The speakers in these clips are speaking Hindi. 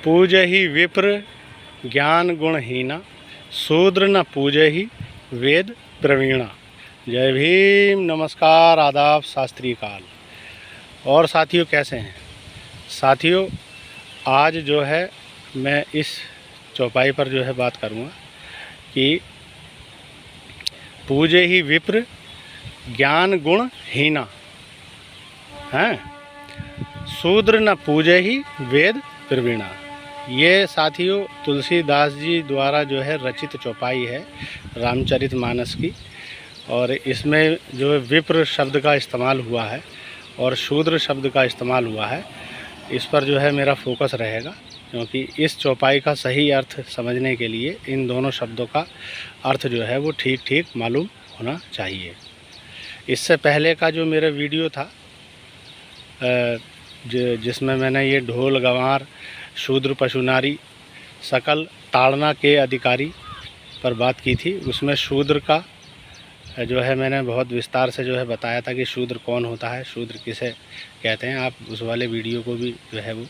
पूजहि विप्र ज्ञान गुणहीना, शूद्र न पूजहि वेद प्रवीणा। जय भीम, नमस्कार, आदाब, शास्त्री काल। और साथियों कैसे हैं साथियों, आज जो है मैं इस चौपाई पर जो है बात करूँगा कि पूजहि विप्र ज्ञान गुणहीना, हैं, शूद्र न पूजहि वेद प्रवीणा। ये साथियों तुलसीदास जी द्वारा जो है रचित चौपाई है रामचरितमानस की, और इसमें जो है विप्र शब्द का इस्तेमाल हुआ है और शूद्र शब्द का इस्तेमाल हुआ है। इस पर जो है मेरा फोकस रहेगा, क्योंकि इस चौपाई का सही अर्थ समझने के लिए इन दोनों शब्दों का अर्थ जो है वो ठीक ठीक मालूम होना चाहिए। इससे पहले का जो मेरा वीडियो था जिसमें मैंने ये ढोल गंवार शूद्र पशु नारी सकल ताड़ना के अधिकारी पर बात की थी, उसमें शूद्र का जो है मैंने बहुत विस्तार से जो है बताया था कि शूद्र कौन होता है, शूद्र किसे कहते हैं। आप उस वाले वीडियो को भी जो है वो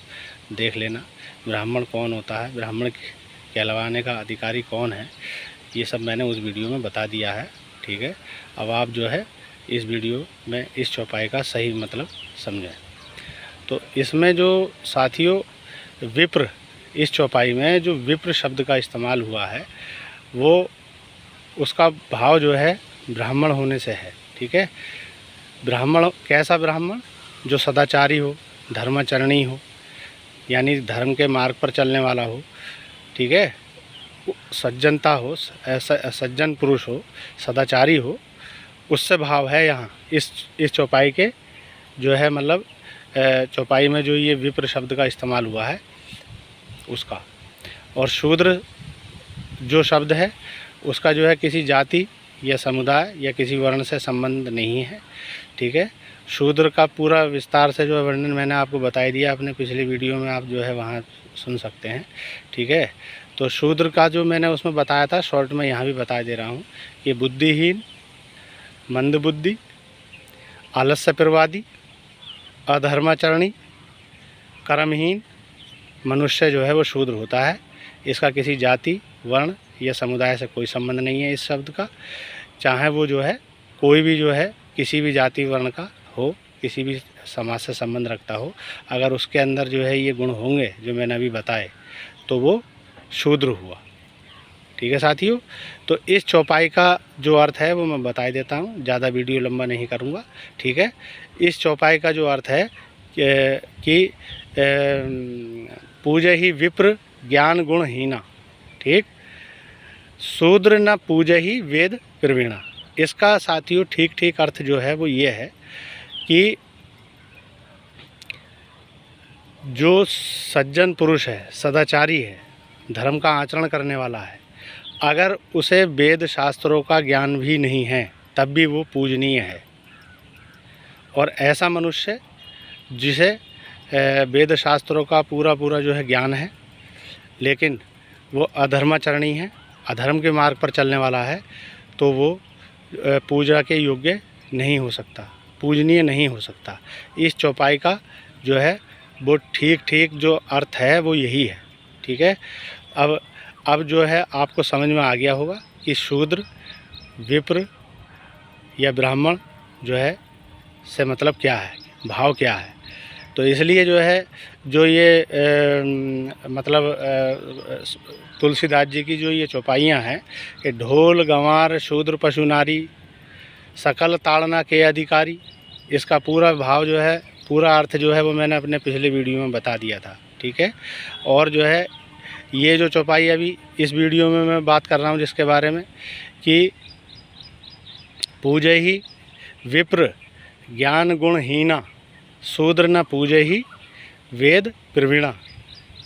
देख लेना। ब्राह्मण कौन होता है, ब्राह्मण कहलवाने का अधिकारी कौन है, ये सब मैंने उस वीडियो में बता दिया है। ठीक है, अब आप जो है इस वीडियो में इस चौपाई का सही मतलब समझें। तो इसमें जो साथियों विप्र, इस चौपाई में जो विप्र शब्द का इस्तेमाल हुआ है वो उसका भाव जो है ब्राह्मण होने से है। ठीक है, ब्राह्मण कैसा ब्राह्मण? जो सदाचारी हो, धर्माचरणी हो, यानी धर्म के मार्ग पर चलने वाला हो। ठीक है, सज्जनता हो, सज्जन पुरुष हो, सदाचारी हो, उससे भाव है यहाँ इस चौपाई के जो है मतलब चौपाई में जो ये विप्र शब्द का इस्तेमाल हुआ है उसका। और शूद्र जो शब्द है उसका जो है किसी जाति या समुदाय या किसी वर्ण से संबंध नहीं है। ठीक है, शूद्र का पूरा विस्तार से जो है वर्णन मैंने आपको बता ही दिया अपने पिछले वीडियो में, आप जो है वहाँ सुन सकते हैं। ठीक है, तो शूद्र का जो मैंने उसमें बताया था शॉर्ट में यहाँ भी बता दे रहा हूँ कि बुद्धिहीन, मंदबुद्धि, आलस्य प्रवादी, अधर्माचरणी, कर्महीन मनुष्य जो है वो शूद्र होता है। इसका किसी जाति, वर्ण या समुदाय से कोई संबंध नहीं है इस शब्द का, चाहे वो जो है कोई भी जो है किसी भी जाति वर्ण का हो, किसी भी समाज से संबंध रखता हो, अगर उसके अंदर जो है ये गुण होंगे जो मैंने अभी बताए तो वो शूद्र हुआ। ठीक है साथियों, तो इस चौपाई का जो अर्थ है वो मैं बता देता हूँ, ज़्यादा वीडियो लंबा नहीं करूँगा। ठीक है, इस चौपाई का जो अर्थ है कि पूजहि विप्र ज्ञान गुणहीना, ठीक, शूद्र न पूजहि वेद प्रवीणा। इसका साथियों ठीक ठीक अर्थ जो है वो ये है कि जो सज्जन पुरुष है, सदाचारी है, धर्म का आचरण करने वाला है, अगर उसे वेद शास्त्रों का ज्ञान भी नहीं है तब भी वो पूजनीय है। और ऐसा मनुष्य जिसे वेद शास्त्रों का पूरा जो है ज्ञान है, लेकिन वो अधर्माचरणी है, अधर्म के मार्ग पर चलने वाला है, तो वो पूजा के योग्य नहीं हो सकता, पूजनीय नहीं हो सकता। इस चौपाई का जो है वो ठीक ठीक जो अर्थ है वो यही है। ठीक है, अब जो है आपको समझ में आ गया होगा कि शूद्र, विप्र या ब्राह्मण जो है से मतलब क्या है, भाव क्या है। तो इसलिए जो है जो ये मतलब तुलसीदास जी की जो ये चौपाइयाँ हैं कि ढोल गंवार शूद्र पशु नारी सकल ताड़ना के अधिकारी, इसका पूरा भाव जो है, पूरा अर्थ जो है वो मैंने अपने पिछले वीडियो में बता दिया था। ठीक है, और जो है ये जो चौपाई अभी इस वीडियो में मैं बात कर रहा हूँ जिसके बारे में कि पूजहि विप्र ज्ञान गुणहीना, शूद्र न पूजहि वेद प्रवीणा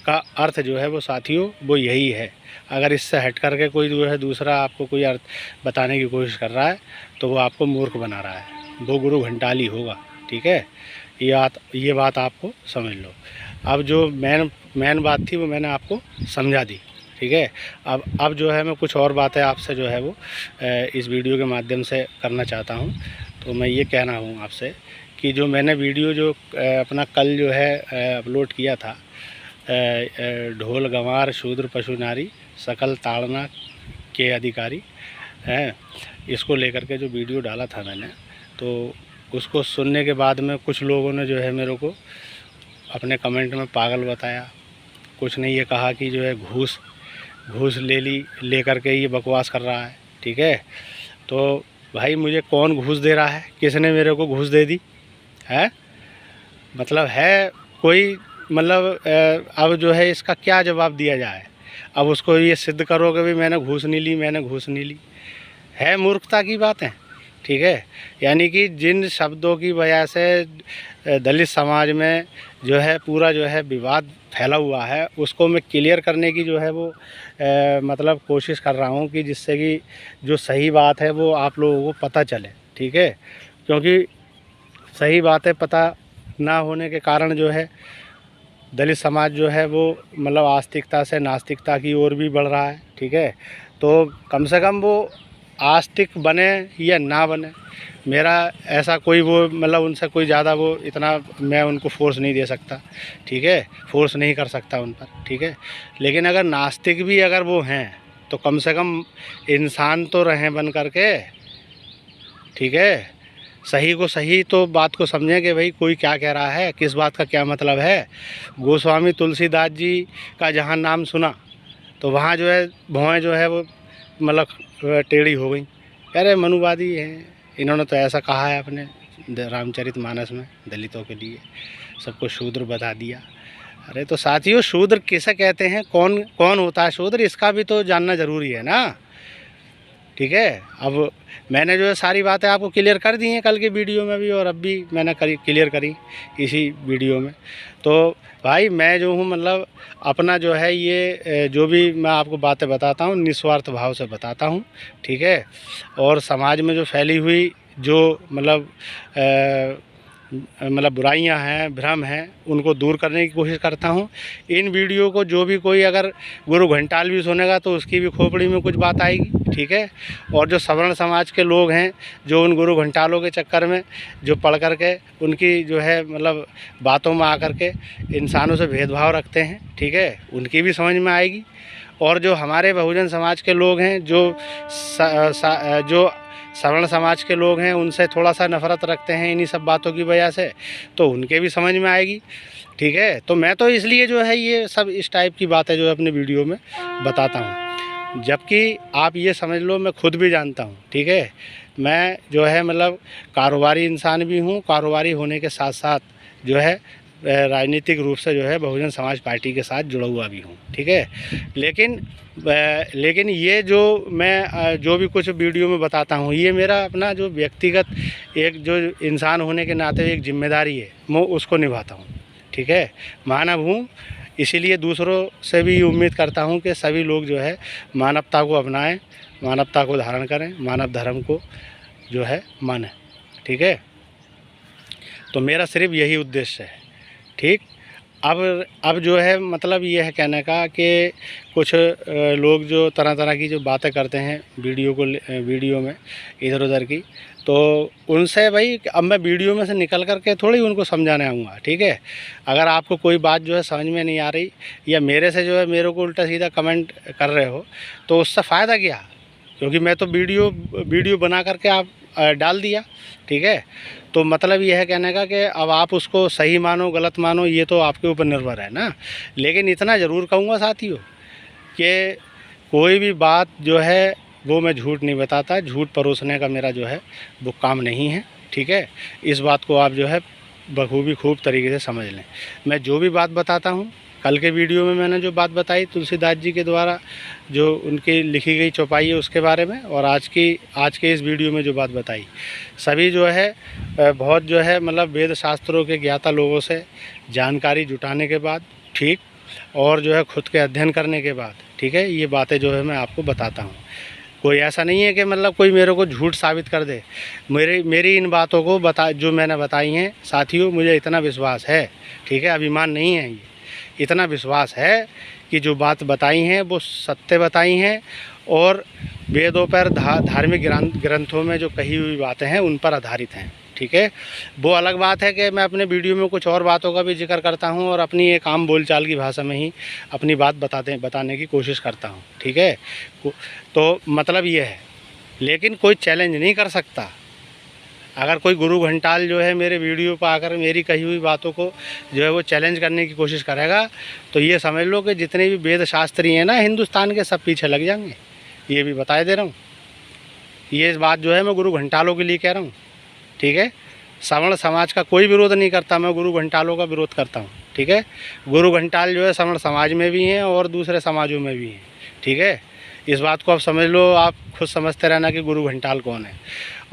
का अर्थ जो है वो साथियों वो यही है। अगर इससे हट करके कोई जो है दूसरा आपको कोई अर्थ बताने की कोशिश कर रहा है तो वो आपको मूर्ख बना रहा है, वो गुरु घंटाली होगा। ठीक है, ये बात आपको समझ लो। अब जो मेन बात थी वो मैंने आपको समझा दी। ठीक है, अब जो है मैं कुछ और बातें आपसे जो है वो इस वीडियो के माध्यम से करना चाहता हूँ। तो मैं ये कहना हूँ आपसे कि जो मैंने वीडियो जो अपना कल जो है अपलोड किया था ढोल गंवार शूद्र पशु नारी सकल ताड़ना के अधिकारी हैं, इसको लेकर के जो वीडियो डाला था मैंने, तो उसको सुनने के बाद में कुछ लोगों ने जो है मेरे को अपने कमेंट में पागल बताया। कुछ ने ये कहा कि जो है घूस ले करके ये बकवास कर रहा है। ठीक है, तो भाई मुझे कौन घूस दे रहा है, किसने मेरे को घूस दे दी है? मतलब है कोई, मतलब अब जो है इसका क्या जवाब दिया जाए? अब उसको ये सिद्ध करोगे भी मैंने घूस नहीं ली, है मूर्खता की बात है। ठीक है, यानी कि जिन शब्दों की वजह से दलित समाज में जो है पूरा जो है विवाद फैला हुआ है, उसको मैं क्लियर करने की जो है वो मतलब कोशिश कर रहा हूँ कि जिससे कि जो सही बात है वो आप लोगों को पता चले। ठीक है, क्योंकि सही बातें पता ना होने के कारण जो है दलित समाज जो है वो मतलब आस्तिकता से नास्तिकता की ओर भी बढ़ रहा है। ठीक है, तो कम से कम वो आस्तिक बने या ना बने, मेरा ऐसा कोई वो मतलब उनसे कोई ज़्यादा वो इतना मैं उनको फोर्स नहीं दे सकता। ठीक है, फोर्स नहीं कर सकता उन पर। ठीक है, लेकिन अगर नास्तिक भी अगर वो हैं तो कम से कम इंसान तो रहें बन करके। ठीक है, सही को सही तो बात को समझें कि भाई कोई क्या कह रहा है, किस बात का क्या मतलब है। गोस्वामी तुलसीदास जी का जहाँ नाम सुना तो वहाँ जो है भौएँ जो है वो मतलब टेढ़ी हो गई। अरे मनुवादी हैं, इन्होंने तो ऐसा कहा है अपने रामचरितमानस में, दलितों के लिए सबको शूद्र बता दिया। अरे तो साथियों, शूद्र किसे कहते हैं, कौन होता है शूद्र, इसका भी तो जानना ज़रूरी है ना। ठीक है, अब मैंने जो है सारी बातें आपको क्लियर कर दी हैं कल के वीडियो में भी, और अब भी मैंने क्लियर करी इसी वीडियो में। तो भाई मैं जो हूँ मतलब अपना जो है ये जो भी मैं आपको बातें बताता हूँ निस्वार्थ भाव से बताता हूँ। ठीक है, और समाज में जो फैली हुई जो मतलब बुराइयां हैं, भ्रम हैं, उनको दूर करने की कोशिश करता हूं। इन वीडियो को जो भी कोई अगर गुरु घंटाल भी सुनेगा तो उसकी भी खोपड़ी में कुछ बात आएगी। ठीक है, और जो सवर्ण समाज के लोग हैं जो उन गुरु घंटालों के चक्कर में जो पढ़ कर के उनकी जो है मतलब बातों में आकर के इंसानों से भेदभाव रखते हैं, ठीक है, उनकी भी समझ में आएगी। और जो हमारे बहुजन समाज के लोग हैं जो जो सवर्ण समाज के लोग हैं उनसे थोड़ा सा नफरत रखते हैं इन्हीं सब बातों की वजह से, तो उनके भी समझ में आएगी। ठीक है, तो मैं तो इसलिए जो है ये सब इस टाइप की बातें जो है अपने वीडियो में बताता हूँ, जबकि आप ये समझ लो मैं खुद भी जानता हूँ। ठीक है, मैं जो है मतलब कारोबारी इंसान भी हूँ, कारोबारी होने के साथ साथ जो है राजनीतिक रूप से जो है बहुजन समाज पार्टी के साथ जुड़ा हुआ भी हूँ। ठीक है, लेकिन ये जो मैं जो भी कुछ वीडियो में बताता हूँ ये मेरा अपना जो व्यक्तिगत एक जो इंसान होने के नाते एक जिम्मेदारी है, मैं उसको निभाता हूँ। ठीक है, मानव हूँ, इसीलिए दूसरों से भी उम्मीद करता हूँ कि सभी लोग जो है मानवता को अपनाएं, मानवता को धारण करें, मानव धर्म को जो है मानें। ठीक है, तो मेरा सिर्फ यही उद्देश्य है। ठीक, अब जो है मतलब ये है कहने का कि कुछ लोग जो तरह तरह की जो बातें करते हैं वीडियो में इधर उधर की, तो उनसे भाई अब मैं वीडियो में से निकल कर के थोड़ी उनको समझाने आऊँगा। ठीक है, अगर आपको कोई बात जो है समझ में नहीं आ रही या मेरे से जो है मेरे को उल्टा सीधा कमेंट कर रहे हो तो उससे फ़ायदा क्या, क्योंकि मैं तो वीडियो बना करके आप डाल दिया। ठीक है, तो मतलब यह है कहने का कि अब आप उसको सही मानो गलत मानो ये तो आपके ऊपर निर्भर है ना। लेकिन इतना ज़रूर कहूँगा साथियों कि कोई भी बात जो है वो मैं झूठ नहीं बताता, झूठ परोसने का मेरा जो है वो काम नहीं है। ठीक है, इस बात को आप जो है बखूबी खूब तरीके से समझ लें। मैं जो भी बात बताता हूँ, कल के वीडियो में मैंने जो बात बताई तुलसीदास जी के द्वारा जो उनकी लिखी गई चौपाई है उसके बारे में, और आज के इस वीडियो में जो बात बताई, सभी जो है बहुत जो है मतलब वेद शास्त्रों के ज्ञाता लोगों से जानकारी जुटाने के बाद, ठीक, और जो है खुद के अध्ययन करने के बाद, ठीक है, ये बातें जो है मैं आपको बताता हूँ। कोई ऐसा नहीं है कि मतलब कोई मेरे को झूठ साबित कर दे। मेरी इन बातों को जो मैंने बताई हैं साथियों, मुझे इतना विश्वास है, ठीक है, अभिमान नहीं है, ये इतना विश्वास है कि जो बात बताई हैं वो सत्य बताई हैं और वेदों पर धार्मिक ग्रंथों में जो कही हुई बातें हैं उन पर आधारित हैं। ठीक है। वो अलग बात है कि मैं अपने वीडियो में कुछ और बातों का भी जिक्र करता हूँ और अपनी एक आम बोलचाल की भाषा में ही अपनी बात बताने की कोशिश करता हूँ, ठीक है। तो मतलब ये है, लेकिन कोई चैलेंज नहीं कर सकता। अगर कोई गुरु घंटाल जो है मेरे वीडियो पर आकर मेरी कही हुई बातों को जो है वो चैलेंज करने की कोशिश करेगा, तो ये समझ लो कि जितने भी वेद शास्त्री हैं ना हिंदुस्तान के, सब पीछे लग जाएंगे। ये भी बता दे रहा हूँ। ये इस बात जो है मैं गुरु घंटालों के लिए कह रहा हूँ, ठीक है। सवर्ण समाज का कोई विरोध नहीं करता, मैं गुरु घंटालों का विरोध करता हूँ, ठीक है। गुरु घंटाल जो है सवर्ण समाज में भी हैं और दूसरे समाजों में भी हैं, ठीक है। इस बात को आप समझ लो, आप खुद समझते रहना कि गुरु घंटाल कौन है।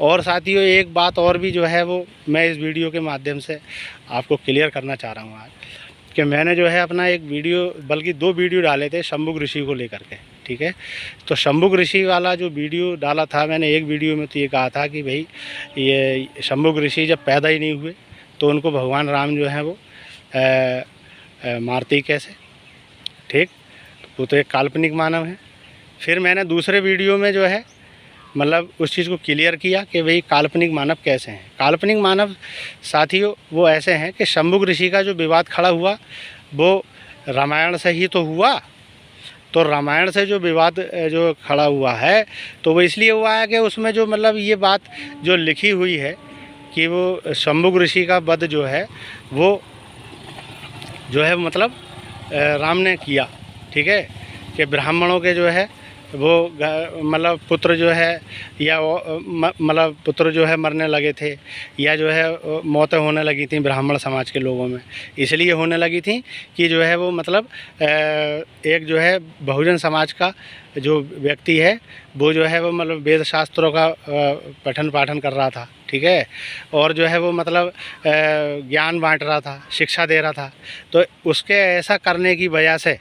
और साथियों, एक बात और भी जो है वो मैं इस वीडियो के माध्यम से आपको क्लियर करना चाह रहा हूँ आज, कि मैंने जो है अपना एक वीडियो, बल्कि 2 वीडियो डाले थे शंभुक ऋषि को लेकर के, ठीक है। तो शंभुक ऋषि वाला जो वीडियो डाला था मैंने, एक वीडियो में तो ये कहा था कि भाई ये शंभुक ऋषि जब पैदा ही नहीं हुए तो उनको भगवान राम जो है वो मारते ही कैसे, ठीक। वो तो एक काल्पनिक मानव है। फिर मैंने दूसरे वीडियो में जो है मतलब उस चीज़ को क्लियर किया कि भाई काल्पनिक मानव कैसे हैं। काल्पनिक मानव साथियों वो ऐसे हैं कि शंभुक ऋषि का जो विवाद खड़ा हुआ वो रामायण से ही तो हुआ। तो रामायण से जो विवाद जो खड़ा हुआ है तो वो इसलिए हुआ है कि उसमें जो मतलब ये बात जो लिखी हुई है कि वो शंभुक ऋषि का वध जो है वो जो है मतलब राम ने किया, ठीक है। कि ब्राह्मणों के जो है वो मतलब पुत्र जो है या मतलब पुत्र जो है मरने लगे थे, या जो है मौतें होने लगी थी ब्राह्मण समाज के लोगों में। इसलिए होने लगी थी कि जो है वो मतलब एक जो है बहुजन समाज का जो व्यक्ति है वो जो है वो मतलब वेद शास्त्रों का पठन पाठन कर रहा था, ठीक है। और जो है वो मतलब ज्ञान बांट रहा था, शिक्षा दे रहा था। तो उसके ऐसा करने की वजह से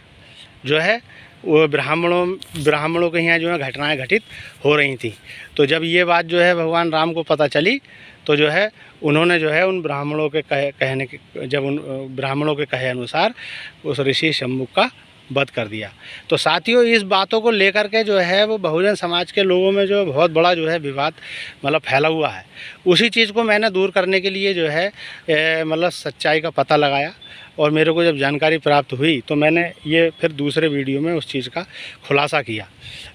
जो है वो ब्राह्मणों के यहाँ जो है घटनाएं घटित हो रही थी। तो जब ये बात जो है भगवान राम को पता चली तो जो है उन्होंने जो है उन ब्राह्मणों के कहने के जब उन ब्राह्मणों के कहे अनुसार उस ऋषि शंभुक का वध कर दिया। तो साथियों, इस बातों को लेकर के जो है वो बहुजन समाज के लोगों में जो बहुत बड़ा जो है विवाद मतलब फैला हुआ है। उसी चीज़ को मैंने दूर करने के लिए जो है मतलब सच्चाई का पता लगाया, और मेरे को जब जानकारी प्राप्त हुई तो मैंने ये फिर दूसरे वीडियो में उस चीज़ का खुलासा किया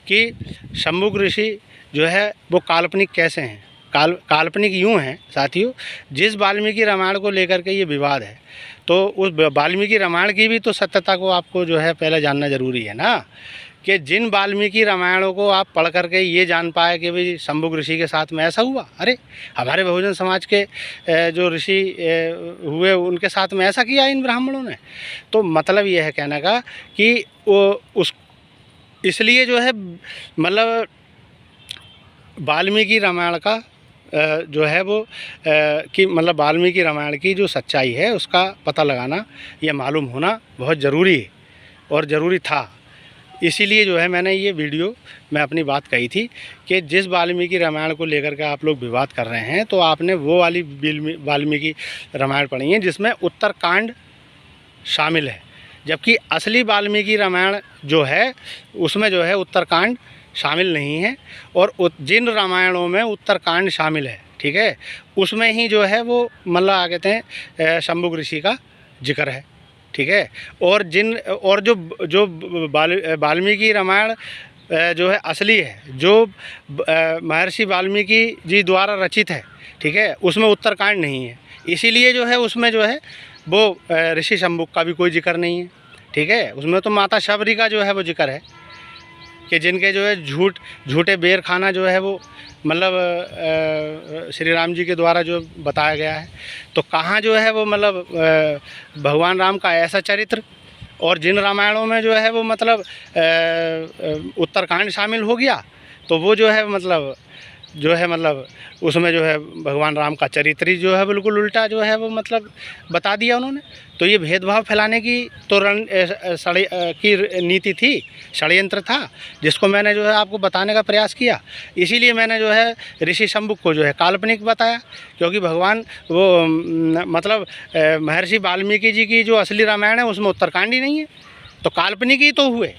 कि शंभुक ऋषि जो है वो काल्पनिक कैसे हैं। काल्पनिक यूँ हैं साथियों, जिस वाल्मीकि रामायण को लेकर के ये विवाद है तो उस वाल्मीकि रामायण की भी तो सत्यता को आपको जो है पहले जानना ज़रूरी है ना, कि जिन वाल्मीकि रामायणों को आप पढ़ करके ये जान पाए कि भाई शंभुक ऋषि के साथ में ऐसा हुआ। अरे हमारे बहुजन समाज के जो ऋषि हुए उनके साथ में ऐसा किया इन ब्राह्मणों ने। तो मतलब ये है कहने का कि वो उस इसलिए जो है मतलब वाल्मीकि रामायण का जो है वो कि मतलब वाल्मीकि रामायण की जो सच्चाई है उसका पता लगाना या मालूम होना बहुत ज़रूरी है और ज़रूरी था। इसीलिए जो है मैंने ये वीडियो में अपनी बात कही थी कि जिस वाल्मीकि रामायण को लेकर के आप लोग विवाद कर रहे हैं तो आपने वो वाली वाल्मीकि रामायण पढ़ी है जिसमें उत्तरकांड शामिल है, जबकि असली वाल्मीकि रामायण जो है उसमें जो है उत्तरकांड शामिल नहीं है। और जिन रामायणों में उत्तरकांड शामिल है, ठीक है, उसमें ही जो है वो मतलब कहते हैं शंभुक ऋषि का जिक्र है, ठीक है। और जो वाल्मीकि रामायण जो है असली है, जो महर्षि वाल्मीकि जी द्वारा रचित है, ठीक है, उसमें उत्तरकांड नहीं है। इसीलिए जो है उसमें जो है वो ऋषि शंभुक का भी कोई जिक्र नहीं है, ठीक है। उसमें तो माता शबरी का जो है वो जिक्र है कि जिनके जो है झूठे बेर खाना जो है वो मतलब श्री राम जी के द्वारा जो बताया गया है। तो कहाँ जो है वो मतलब भगवान राम का ऐसा चरित्र, और जिन रामायणों में जो है वो मतलब उत्तरकांड शामिल हो गया तो वो जो है मतलब उसमें जो है भगवान राम का चरित्र ही जो है बिल्कुल उल्टा जो है वो मतलब बता दिया उन्होंने। तो ये भेदभाव फैलाने की तो की नीति थी, षड्यंत्र था, जिसको मैंने जो है आपको बताने का प्रयास किया। इसीलिए मैंने जो है ऋषि शंभुक को जो है काल्पनिक बताया, क्योंकि भगवान वो मतलब महर्षि वाल्मीकि जी की जो असली रामायण है उसमें उत्तरकांड ही नहीं है, तो काल्पनिक ही तो हुए।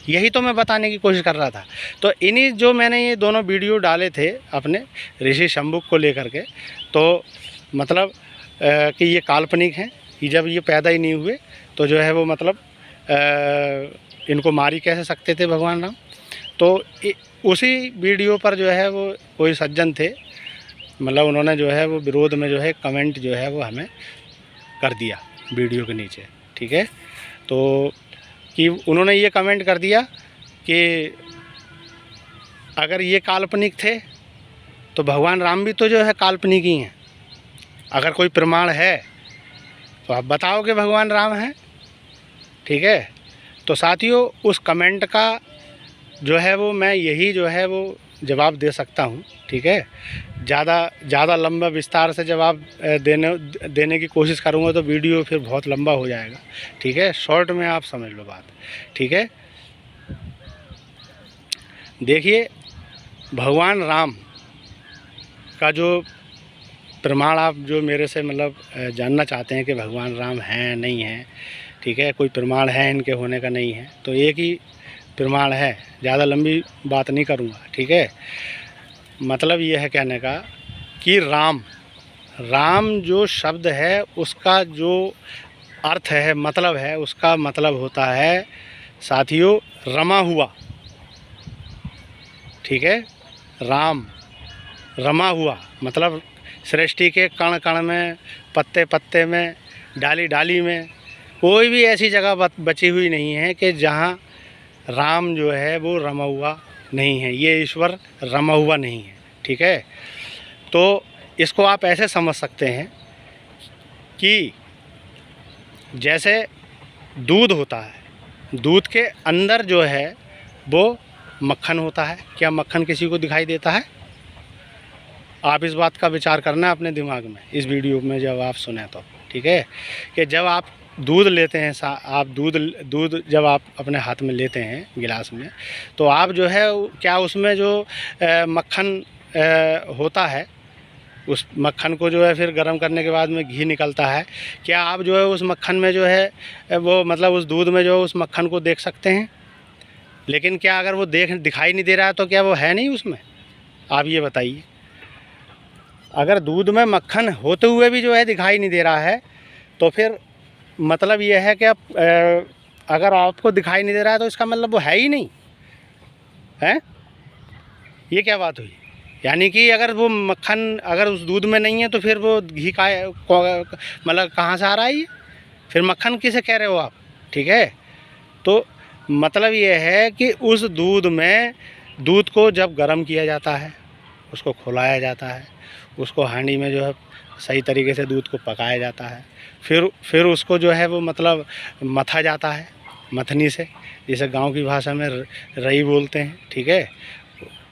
यही तो मैं बताने की कोशिश कर रहा था। तो इन्हीं जो मैंने ये दोनों वीडियो डाले थे अपने ऋषि शंभुक को लेकर के, तो मतलब कि ये काल्पनिक हैं, कि जब ये पैदा ही नहीं हुए तो जो है वो मतलब इनको मार ही कैसे सकते थे भगवान राम। तो उसी वीडियो पर जो है वो कोई सज्जन थे, मतलब उन्होंने जो है वो विरोध में जो है कमेंट जो है वो हमें कर दिया वीडियो के नीचे, ठीक है। तो कि उन्होंने ये कमेंट कर दिया कि अगर ये काल्पनिक थे तो भगवान राम भी तो जो है काल्पनिक ही हैं। अगर कोई प्रमाण है तो आप बताओ कि भगवान राम हैं, ठीक है। तो साथियों, उस कमेंट का जो है वो मैं यही जो है वो जवाब दे सकता हूँ, ठीक है। ज़्यादा लंबा विस्तार से जवाब देने की कोशिश करूँगा तो वीडियो फिर बहुत लंबा हो जाएगा, ठीक है। शॉर्ट में आप समझ लो बात, ठीक है। देखिए, भगवान राम का जो प्रमाण आप जो मेरे से मतलब जानना चाहते हैं कि भगवान राम हैं नहीं हैं, ठीक है, कोई प्रमाण है इनके होने का नहीं है, तो एक ही प्रमाण है। ज़्यादा लंबी बात नहीं करूँगा, ठीक है। मतलब ये है कहने का कि राम जो शब्द है उसका जो अर्थ है, मतलब है, उसका मतलब होता है साथियों रमा हुआ, ठीक है। राम रमा हुआ मतलब सृष्टि के कण कण में, पत्ते पत्ते में, डाली डाली में कोई भी ऐसी जगह बची हुई नहीं है कि जहाँ राम जो है वो रमा हुआ नहीं है, ये ईश्वर रमा हुआ नहीं है, ठीक है। तो इसको आप ऐसे समझ सकते हैं कि जैसे दूध होता है, दूध के अंदर जो है वो मक्खन होता है। क्या मक्खन किसी को दिखाई देता है? आप इस बात का विचार करना अपने दिमाग में इस वीडियो में जब आप सुने तो, ठीक है। कि जब आप दूध लेते हैं, आप दूध जब आप अपने हाथ में लेते हैं गिलास में, तो आप जो है क्या उसमें जो मक्खन होता है, उस मक्खन को जो है फिर गर्म करने के बाद में घी निकलता है, क्या आप जो है उस मक्खन में जो है वो मतलब उस दूध में जो उस मक्खन को देख सकते हैं? लेकिन क्या अगर वो दिखाई नहीं दे रहा है तो क्या वो है नहीं उसमें? आप ये बताइए। अगर दूध में मक्खन होते हुए भी जो है दिखाई नहीं दे रहा है तो फिर मतलब ये है कि अगर आपको दिखाई नहीं दे रहा है तो इसका मतलब वो है ही नहीं है। ये क्या बात हुई? यानी कि अगर वो मक्खन अगर उस दूध में नहीं है तो फिर वो घी का मतलब कहाँ से आ रहा है ये? फिर मक्खन किसे कह रहे हो आप, ठीक है। तो मतलब ये है कि उस दूध को जब गर्म किया जाता है, उसको खौलाया जाता है, उसको हांडी में जो है सही तरीके से दूध को पकाया जाता है, फिर उसको जो है वो मतलब मथा जाता है मथनी से, जिसे गांव की भाषा में रई बोलते हैं, ठीक है।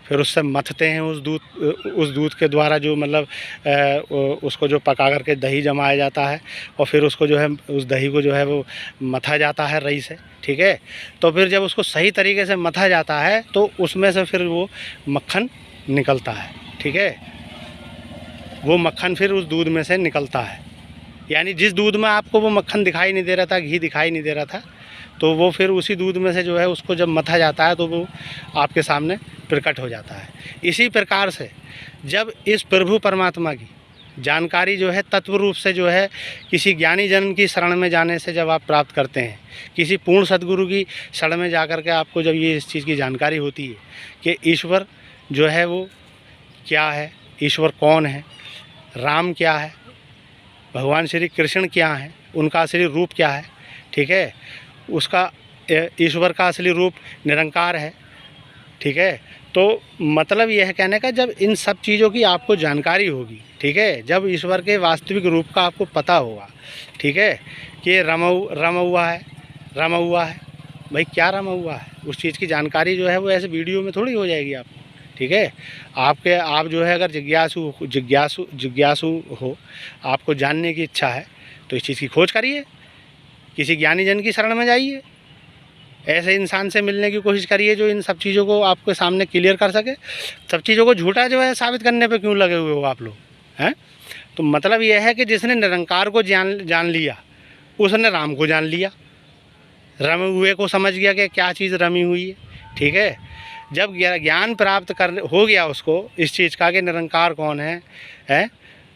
फिर उससे मथते हैं उस दूध के द्वारा जो मतलब उसको जो पका करके दही जमाया जाता है, और फिर उसको जो है उस दही को जो है वो मथा जाता है रई से, ठीक है। तो फिर जब उसको सही तरीके से मथा जाता है तो उसमें से फिर वो मक्खन निकलता है, ठीक है। वो मक्खन फिर उस दूध में से निकलता है। यानी जिस दूध में आपको वो मक्खन दिखाई नहीं दे रहा था, घी दिखाई नहीं दे रहा था, तो वो फिर उसी दूध में से जो है उसको जब मथा जाता है तो वो आपके सामने प्रकट हो जाता है। इसी प्रकार से जब इस प्रभु परमात्मा की जानकारी जो है तत्व रूप से जो है किसी ज्ञानी जन की शरण में जाने से जब आप प्राप्त करते हैं, किसी पूर्ण सद्गुरु की शरण में जा कर के आपको जब ये इस चीज़ की जानकारी होती है कि ईश्वर जो है वो क्या है, ईश्वर कौन है, राम क्या है, भगवान श्री कृष्ण क्या है, उनका असली रूप क्या है, ठीक है। उसका ईश्वर का असली रूप निरंकार है, ठीक है। तो मतलब यह है कहने का, जब इन सब चीज़ों की आपको जानकारी होगी, ठीक है, जब ईश्वर के वास्तविक रूप का आपको पता होगा, ठीक है, कि रमा हुआ है, भाई क्या रमा हुआ है, उस चीज़ की जानकारी जो है वो ऐसे वीडियो में थोड़ी हो जाएगी आपको, ठीक है। आप जो है अगर जिज्ञासु हो, आपको जानने की इच्छा है तो इस चीज़ की खोज करिए, किसी ज्ञानी जन की शरण में जाइए, ऐसे इंसान से मिलने की कोशिश करिए जो इन सब चीज़ों को आपके सामने क्लियर कर सके। सब चीज़ों को झूठा जो है साबित करने पे क्यों लगे हुए हो आप लोग, हैं? तो मतलब यह है कि जिसने निरंकार को जान लिया उसने राम को जान लिया, रमे हुए को समझ गया कि क्या चीज़ रमी हुई है, ठीक है। जब ज्ञान प्राप्त कर हो गया उसको इस चीज़ का कि निरंकार कौन है।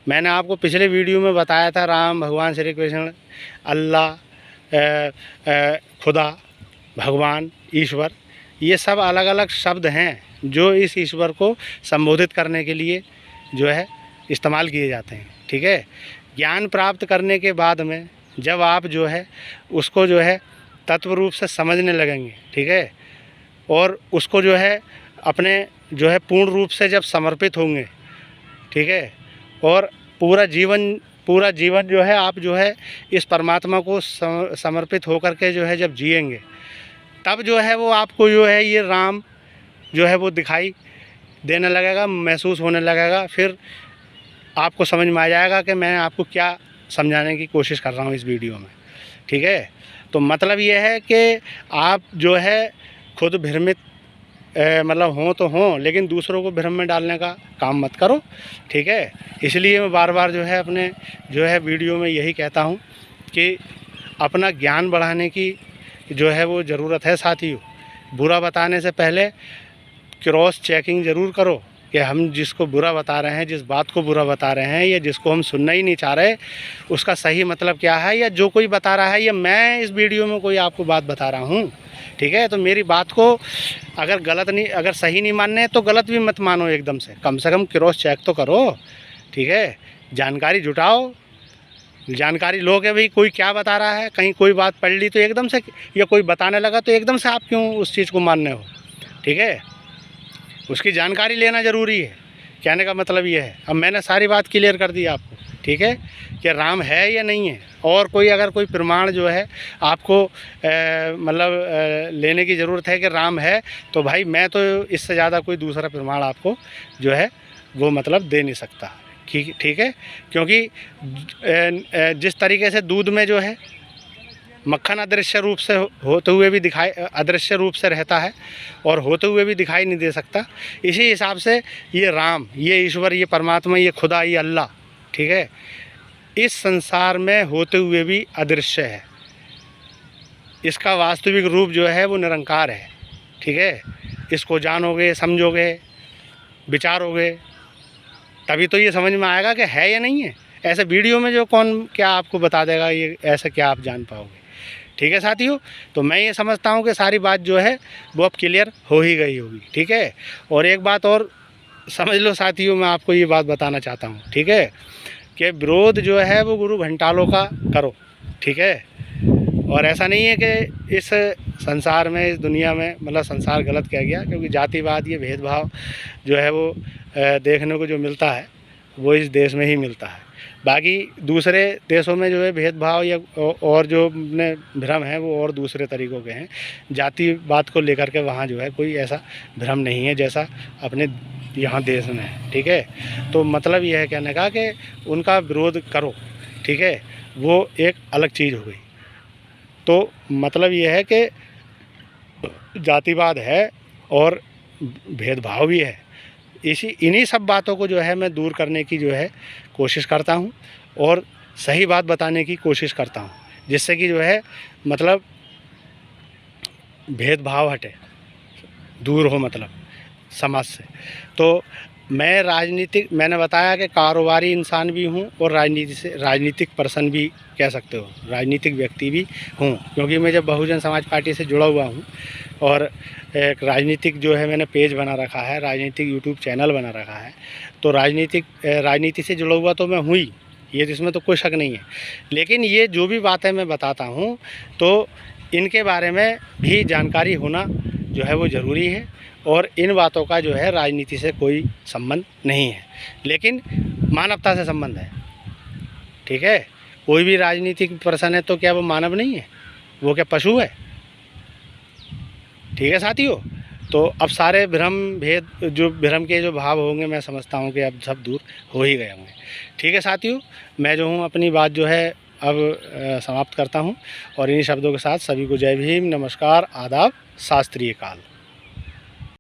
मैंने आपको पिछले वीडियो में बताया था, राम, भगवान श्री कृष्ण, अल्लाह, खुदा, भगवान, ईश्वर, ये सब अलग अलग शब्द हैं जो इस ईश्वर को संबोधित करने के लिए जो है इस्तेमाल किए जाते हैं, ठीक है। ज्ञान प्राप्त करने के बाद में जब आप जो है उसको जो है तत्व रूप से समझने लगेंगे, ठीक है, और उसको जो है अपने जो है पूर्ण रूप से जब समर्पित होंगे, ठीक है, और पूरा जीवन जो है आप जो है इस परमात्मा को समर्पित होकर के जो है जब जिएंगे, तब जो है वो आपको जो है ये राम जो है वो दिखाई देने लगेगा, महसूस होने लगेगा। फिर आपको समझ में आ जाएगा कि मैं आपको क्या समझाने की कोशिश कर रहा हूँ इस वीडियो में, ठीक है। तो मतलब ये है कि आप जो है खुद भ्रमित मतलब हों तो हों, लेकिन दूसरों को भ्रम में डालने का काम मत करो, ठीक है। इसलिए मैं बार बार जो है अपने जो है वीडियो में यही कहता हूँ कि अपना ज्ञान बढ़ाने की जो है वो ज़रूरत है साथियों। बुरा बताने से पहले क्रॉस चेकिंग ज़रूर करो कि हम जिसको बुरा बता रहे हैं, जिस बात को बुरा बता रहे हैं, या जिसको हम सुनना ही नहीं चाह रहे, उसका सही मतलब क्या है, या जो कोई बता रहा है, या मैं इस वीडियो में कोई आपको बात बता रहा हूँ, ठीक है। तो मेरी बात को अगर सही नहीं मानने तो गलत भी मत मानो एकदम से कम क्रॉस चेक तो करो, ठीक है। जानकारी जुटाओ, जानकारी लो कि भाई कोई क्या बता रहा है। कहीं कोई बात पढ़ ली तो एकदम से, या कोई बताने लगा तो एकदम से आप क्यों उस चीज़ को मानने हो, ठीक है। उसकी जानकारी लेना ज़रूरी है। कहने का मतलब ये है, अब मैंने सारी बात क्लियर कर दी आपको, ठीक है, कि राम है या नहीं है। और कोई अगर कोई प्रमाण जो है आपको मतलब लेने की ज़रूरत है कि राम है, तो भाई मैं तो इससे ज़्यादा कोई दूसरा प्रमाण आपको जो है वो मतलब दे नहीं सकता, ठीक है। क्योंकि जिस तरीके से दूध में जो है मक्खन अदृश्य रूप से होते हुए भी अदृश्य रूप से रहता है और होते हुए भी दिखाई नहीं दे सकता, इसी हिसाब से ये राम, ये ईश्वर, ये परमात्मा, ये खुदा, ये अल्लाह, ठीक है, इस संसार में होते हुए भी अदृश्य है। इसका वास्तविक रूप जो है वो निरंकार है, ठीक है। इसको जानोगे, समझोगे, विचारोगे, तभी तो ये समझ में आएगा कि है या नहीं है। ऐसे वीडियो में जो कौन क्या आपको बता देगा, ये ऐसे क्या आप जान पाओगे, ठीक है साथियों। तो मैं ये समझता हूँ कि सारी बात जो है वो अब क्लियर हो ही गई होगी, ठीक है। और एक बात और समझ लो साथियों, मैं आपको ये बात बताना चाहता हूँ, ठीक है, कि विरोध जो है वो गुरु घंटालों का करो, ठीक है। और ऐसा नहीं है कि इस संसार में, इस दुनिया में, मतलब संसार गलत कह गया, क्योंकि जातिवाद, ये भेदभाव जो है वो देखने को जो मिलता है वो इस देश में ही मिलता है। बाकी दूसरे देशों में जो है भेदभाव या और जो भ्रम है वो और दूसरे तरीक़ों के हैं। जातिवाद को लेकर के वहाँ जो है कोई ऐसा भ्रम नहीं है जैसा अपने यहाँ देश में है, ठीक है। तो मतलब यह है कहने का कि उनका विरोध करो, ठीक है, वो एक अलग चीज़ हो गई। तो मतलब यह है कि जातिवाद है और भेदभाव भी है। इन्हीं सब बातों को जो है मैं दूर करने की जो है कोशिश करता हूँ और सही बात बताने की कोशिश करता हूँ, जिससे कि जो है मतलब भेदभाव हटे, दूर हो मतलब समाज से। तो मैं मैंने बताया कि कारोबारी इंसान भी हूँ और राजनीतिक पर्सन भी कह सकते हो, राजनीतिक व्यक्ति भी हूँ, क्योंकि मैं जब बहुजन समाज पार्टी से जुड़ा हुआ हूँ और एक राजनीतिक जो है मैंने पेज बना रखा है, राजनीतिक यूट्यूब चैनल बना रखा है। तो राजनीति से जुड़ा हुआ तो मैं हूँ ही, ये इसमें तो कोई शक नहीं है। लेकिन ये जो भी बातें मैं बताता हूँ तो इनके बारे में भी जानकारी होना जो है वो ज़रूरी है। और इन बातों का जो है राजनीति से कोई संबंध नहीं है, लेकिन मानवता से संबंध है, ठीक है। कोई भी राजनीतिक पर्सन है तो क्या वो मानव नहीं है, वो क्या पशु है, ठीक है साथियों। तो अब सारे भ्रम के जो भाव होंगे, मैं समझता हूँ कि अब सब दूर हो ही गए होंगे, ठीक है साथियों। मैं जो हूँ अपनी बात जो है अब समाप्त करता हूँ और इन्हीं शब्दों के साथ सभी को जय भीम, नमस्कार, आदाब, शास्त्रीय काल।